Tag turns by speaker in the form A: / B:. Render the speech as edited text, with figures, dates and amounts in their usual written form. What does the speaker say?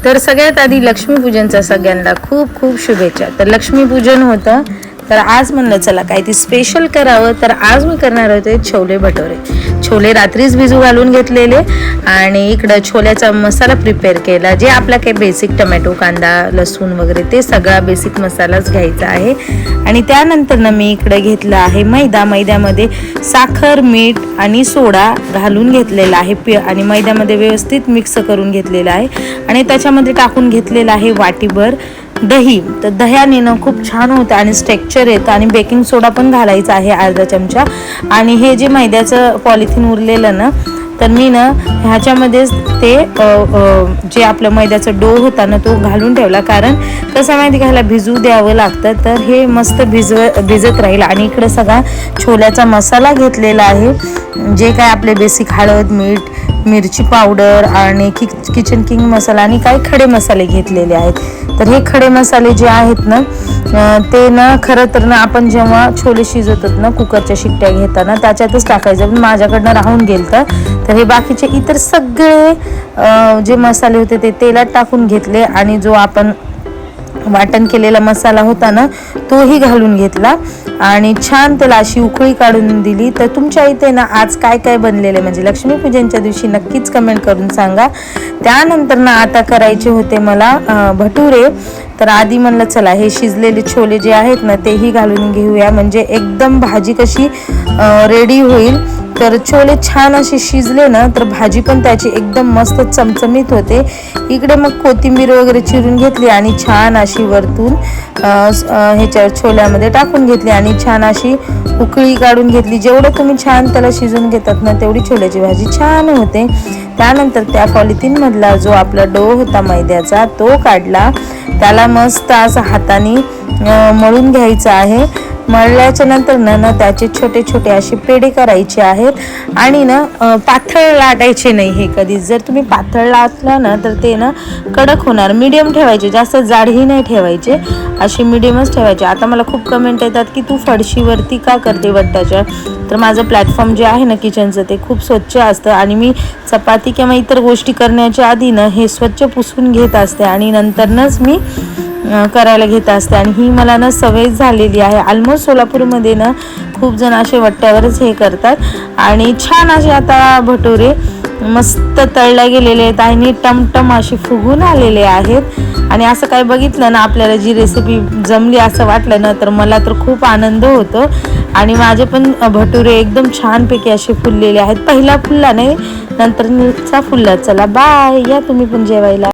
A: तर सगळ्यात आधी लक्ष्मीपूजनचा सगळ्यांना खूप खूप शुभेच्छा। तर लक्ष्मीपूजन होतं तर आज म्हणलं चला काहीतरी स्पेशल करावं, तर आज मी करणार होते छोले भटोरे। छोले रात्रीच भिजू घालून घेतलेले आणि इकडं छोल्याचा मसाला प्रिपेअर केला, जे आपला काही बेसिक टमॅटो कांदा लसूण वगैरे ते सगळा बेसिक मसालाच घ्यायचा आहे। आणि त्यानंतर ना मी इकडे घेतला आहे मैदा, मैद्यामध्ये साखर मीठ आणि सोडा घालून घेतलेला आहे आणि मैद्यामध्ये व्यवस्थित मिक्स करून घेतलेला आहे आणि त्याच्यामध्ये टाकून घेतलेला आहे वाटीभर दही। तर दह्याने ना खूप छान होतं आणि स्ट्रेक्चर येतं आणि बेकिंग सोडा पण घालायचा आहे अर्धा चमचा। आणि हे जे मैद्याचं पॉलिथिन उरलेलं ना, तर मी ना ह्याच्यामध्येच ते जे आपलं मैद्याचं डो होता ना तो घालून ठेवला, कारण कसं माहिती घ्यायला भिजू द्यावं लागतं, तर हे मस्त भिजत राहील। आणि इकडे सगळा छोल्याचा मसाला घेतलेला आहे, जे काय आपले बेसिक हळद मीठ मिरची पावडर आणि किचन किंग मसाला आणि काही खडे मसाले घेतलेले आहेत। तर हे खडे मसाले जे आहेत ना ते ना खरं तर ना आपण जेव्हा छोले शिजवतात ना कुकरच्या शिट्ट्या घेताना त्याच्यातच टाकायचं, पण माझ्याकडनं राहून गेलं। तर हे बाकीचे इतर सगळे जे मसाले होते ते तेलात टाकून घेतले आणि जो आपण वाटण केलेला मसाला होता ना तोही घालून घेतला आणि छान त्याला अशी उकळी काढून दिली। तर तुमच्या इथे ना आज काय काय बनलेले म्हणजे लक्ष्मीपूजनच्या दिवशी नक्कीच कमेंट करून सांगा। त्यानंतर ना आता करायचे होते मला भटुरे। तर आधी म्हणलं चला हे शिजलेले छोले जे आहेत ना तेही घालून घेऊया, म्हणजे एकदम भाजी कशी रेडी होईल। तर छोले छान असे शिजले ना तर भाजी पण त्याची एकदम मस्त चमचमीत होते। इकडे मग कोथिंबीर वगैरे चिरून घेतली आणि छान अशी वरतून ह्याच्या छोल्यामध्ये टाकून घेतली आणि छान अशी उकळी काढून घेतली। जेवढं तुम्ही छान त्याला शिजून घेतात ना तेवढी छोल्याची भाजी छान होते। त्यानंतर त्या पॉलिथिन मधला जो आपला डो होता मैद्याचा तो काढला, त्याला मस्त असं हाताने मळून घ्यायचं आहे। मळल्याच्या नंतर ना त्याचे छोटे छोटे असे पेढे करायचे आहेत आणि ना पातळ लाटायचे नाही। हे कधी जर तुम्ही पातळ लाटला ना तर ते ना कडक होणार। मीडियम ठेवायचे, जास्त जाडही नाही ठेवायचे, असे मीडियमच ठेवायचे। आता मला खूप कमेंट येतात की तू फडशीवरती का करते वट्टाच्या, तर माझं प्लॅटफॉर्म जे आहे ना किचनचं ते खूप स्वच्छ असतं आणि मी चपाती किंवा इतर गोष्टी करण्याच्या आधी ना हे स्वच्छ पुसून घेत असते आणि नंतरच मी करायला घेत असते। आणि ही मला ना सवय झालेली आहे। ऑलमोस्ट सोलापूरमध्ये ना खूप जण असे वट्ट्यावरच हे करतात आणि छान असे आता भटोरे मस्त तळल्या गेलेले आहेत आणि टमटम असे फुगून आलेले आहेत। आणि असं काय बघितलं ना आपल्याला जी रेसिपी जमली असं वाटलं ना तर मला तर खूप आनंद होतो आणि माझे पण भटुरे एकदम छानपैकी असे फुललेले आहेत। पहिला फुलला नाही, नंतर फुलला। चला बाय, या तुम्ही पण जेवायला।